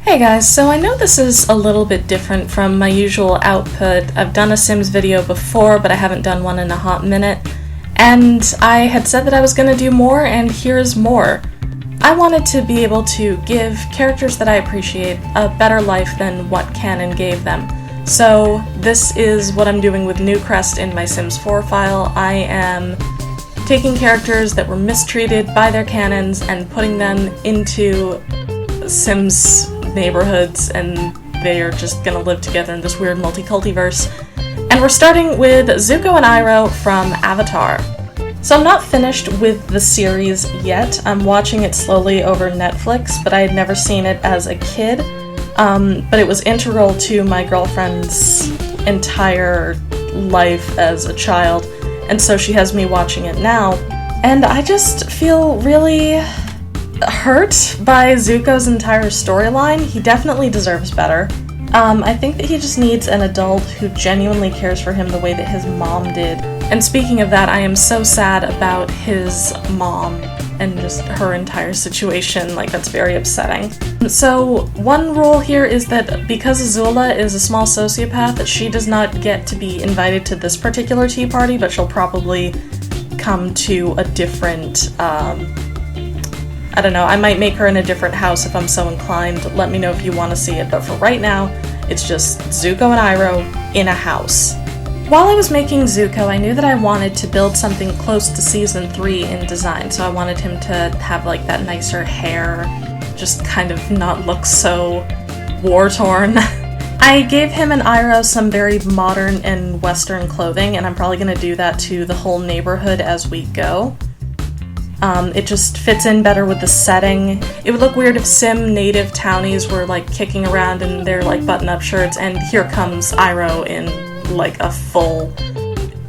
Hey guys, so I know this is a little bit different from my usual output. I've done a Sims video before, but I haven't done one in a hot minute, and I had said that I was going to do more, and here's more. I wanted to be able to give characters that I appreciate a better life than what canon gave them. So this is what I'm doing with Newcrest in my Sims 4 file. I am taking characters that were mistreated by their canons and putting them into Sims neighborhoods, and they are just gonna live together in this weird multi-cultiverse. And we're starting with Zuko and Iroh from Avatar. So I'm not finished with the series yet. I'm watching it slowly over Netflix, but I had never seen it as a kid. But it was integral to my girlfriend's entire life as a child, and so she has me watching it now. And I just feel really hurt by Zuko's entire storyline. He definitely deserves better. I think that he just needs an adult who genuinely cares for him the way that his mom did. And speaking of that, I am so sad about his mom and just her entire situation. Like, that's very upsetting. So one rule here is that because Azula is a small sociopath, that she does not get to be invited to this particular tea party, but she'll probably come to a different, I don't know, I might make her in a different house if I'm so inclined. Let me know if you want to see it, but for right now, it's just Zuko and Iroh in a house. While I was making Zuko, I knew that I wanted to build something close to Season 3 in design, so I wanted him to have like that nicer hair, just kind of not look so war-torn. I gave him and Iroh some very modern and Western clothing, and I'm probably going to do that to the whole neighborhood as we go. It just fits in better with the setting. It would look weird if Sim native townies were like kicking around in their like button-up shirts, and here comes Iroh in like a full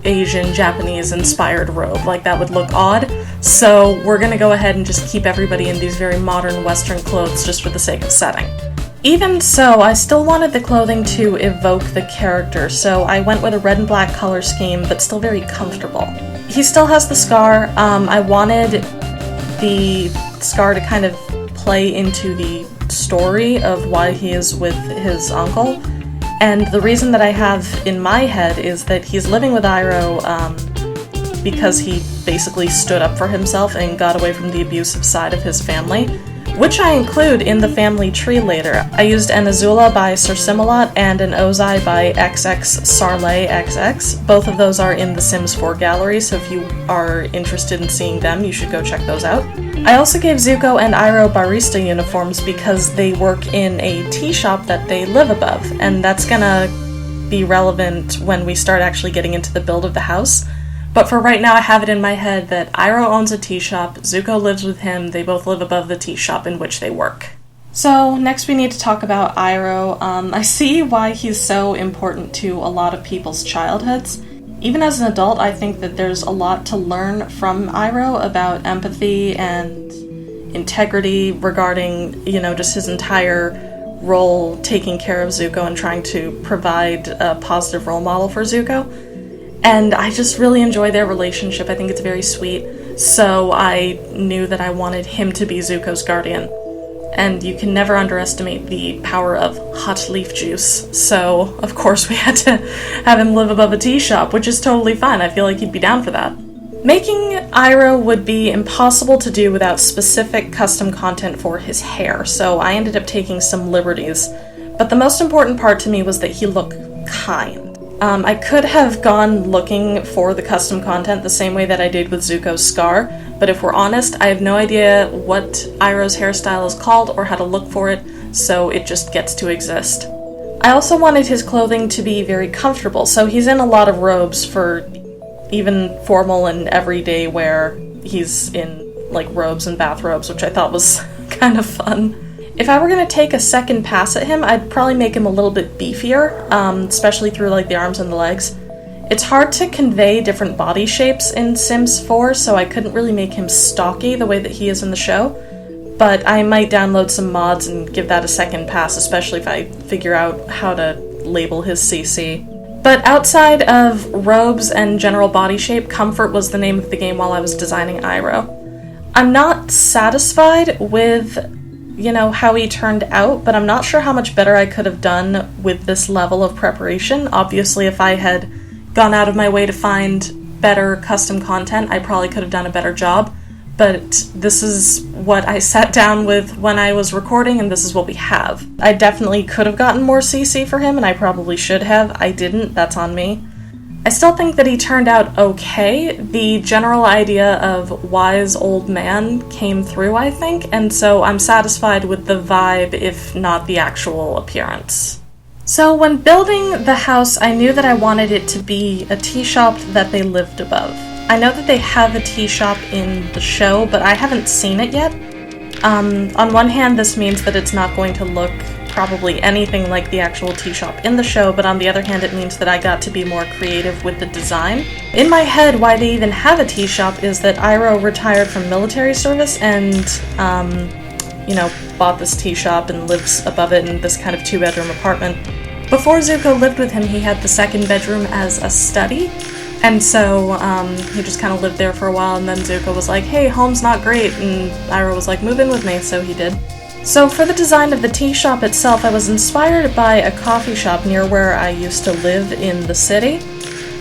Asian Japanese inspired robe. Like, that would look odd. So we're gonna go ahead and just keep everybody in these very modern Western clothes just for the sake of setting. Even so, I still wanted the clothing to evoke the character, so I went with a red and black color scheme, but still very comfortable. He still has the scar. I wanted the scar to kind of play into the story of why he is with his uncle. And the reason that I have in my head is that he's living with Iroh because he basically stood up for himself and got away from the abusive side of his family, which I include in the family tree later. I used an Azula by SirSimALot and an Ozai by XX. Both of those are in the Sims 4 gallery, so if you are interested in seeing them, you should go check those out. I also gave Zuko and Iroh barista uniforms because they work in a tea shop that they live above, and that's gonna be relevant when we start actually getting into the build of the house. But for right now, I have it in my head that Iroh owns a tea shop, Zuko lives with him, they both live above the tea shop in which they work. So, next we need to talk about Iroh. I see why he's so important to a lot of people's childhoods. Even as an adult, I think that there's a lot to learn from Iroh about empathy and integrity regarding, just his entire role taking care of Zuko and trying to provide a positive role model for Zuko. And I just really enjoy their relationship. I think it's very sweet. So I knew that I wanted him to be Zuko's guardian. And you can never underestimate the power of hot leaf juice. So, of course, we had to have him live above a tea shop, which is totally fine. I feel like he'd be down for that. Making Iroh would be impossible to do without specific custom content for his hair, so I ended up taking some liberties. But the most important part to me was that he looked kind. I could have gone looking for the custom content the same way that I did with Zuko's scar, but if we're honest, I have no idea what Iroh's hairstyle is called or how to look for it, so it just gets to exist. I also wanted his clothing to be very comfortable, so he's in a lot of robes for even formal and everyday wear. He's in like robes and bathrobes, which I thought was kind of fun. If I were going to take a second pass at him, I'd probably make him a little bit beefier, especially through like the arms and the legs. It's hard to convey different body shapes in Sims 4, so I couldn't really make him stocky the way that he is in the show, but I might download some mods and give that a second pass, especially if I figure out how to label his CC. But outside of robes and general body shape, comfort was the name of the game while I was designing Iroh. I'm not satisfied with you know, how he turned out, but I'm not sure how much better I could have done with this level of preparation. Obviously, if I had gone out of my way to find better custom content, I probably could have done a better job. But this is what I sat down with when I was recording, and this is what we have. I definitely could have gotten more CC for him, and I probably should have. I didn't. That's on me. I still think that he turned out okay. The general idea of wise old man came through, I think, and so I'm satisfied with the vibe, if not the actual appearance. So when building the house, I knew that I wanted it to be a tea shop that they lived above. I know that they have a tea shop in the show, but I haven't seen it yet. On one hand, this means that it's not going to look probably anything like the actual tea shop in the show, but on the other hand, it means that I got to be more creative with the design. In my head, why they even have a tea shop is that Iroh retired from military service and, you know, bought this tea shop and lives above it in this kind of 2-bedroom apartment. Before Zuko lived with him, he had the second bedroom as a study. And so he just kind of lived there for a while, and then Zuko was like, hey, home's not great, and Iroh was like, move in with me, so he did. So for the design of the tea shop itself, I was inspired by a coffee shop near where I used to live in the city.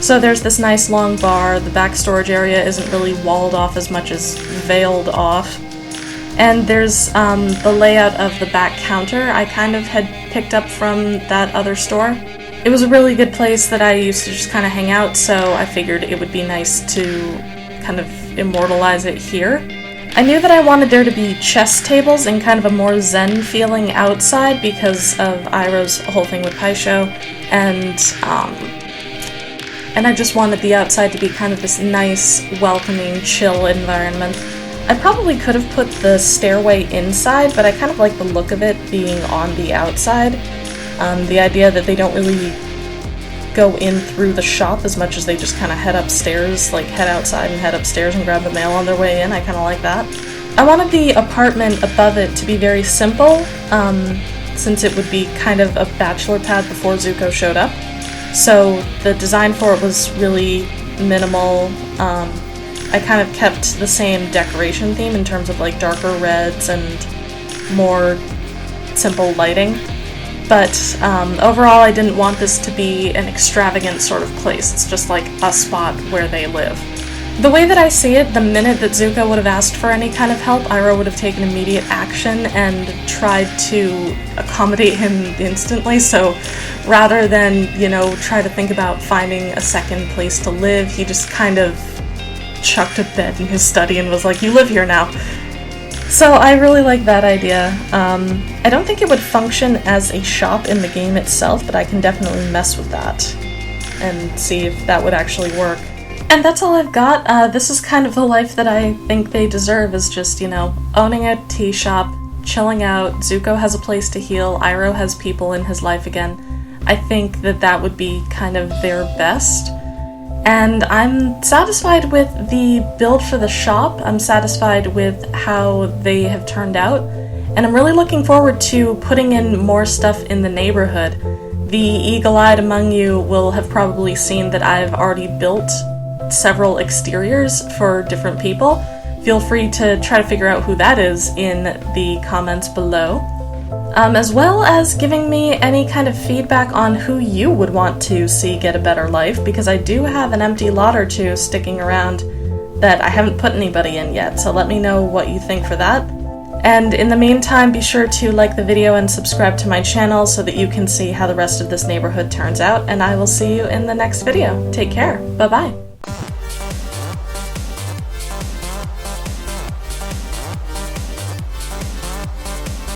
So there's this nice long bar, the back storage area isn't really walled off as much as veiled off. And there's the layout of the back counter I kind of had picked up from that other store. It was a really good place that I used to just kind of hang out, so I figured it would be nice to kind of immortalize it here. I knew that I wanted there to be chess tables and kind of a more zen feeling outside because of Iroh's whole thing with Paisho, and I just wanted the outside to be kind of this nice, welcoming, chill environment. I probably could have put the stairway inside, but I kind of like the look of it being on the outside. The idea that they don't really go in through the shop as much as they just kind of head upstairs, like head outside and head upstairs and grab the mail on their way in. I kind of like that. I wanted the apartment above it to be very simple, since it would be kind of a bachelor pad before Zuko showed up. So the design for it was really minimal. I kind of kept the same decoration theme in terms of like darker reds and more simple lighting. But overall, I didn't want this to be an extravagant sort of place. It's just like a spot where they live. The way that I see it, the minute that Zuko would have asked for any kind of help, Iroh would have taken immediate action and tried to accommodate him instantly. So rather than, you know, try to think about finding a second place to live, he just kind of chucked a bed in his study and was like, you live here now. So I really like that idea. I don't think it would function as a shop in the game itself, but I can definitely mess with that and see if that would actually work. And that's all I've got. This is kind of the life that I think they deserve, is just, you know, owning a tea shop, chilling out. Zuko has a place to heal. Iroh has people in his life again. I think that that would be kind of their best. And I'm satisfied with the build for the shop. I'm satisfied with how they have turned out. And I'm really looking forward to putting in more stuff in the neighborhood. The eagle-eyed among you will have probably seen that I've already built several exteriors for different people. Feel free to try to figure out who that is in the comments below. As well as giving me any kind of feedback on who you would want to see get a better life, because I do have an empty lot or two sticking around that I haven't put anybody in yet, so let me know what you think for that. And in the meantime, be sure to like the video and subscribe to my channel so that you can see how the rest of this neighborhood turns out, and I will see you in the next video. Take care. Bye-bye.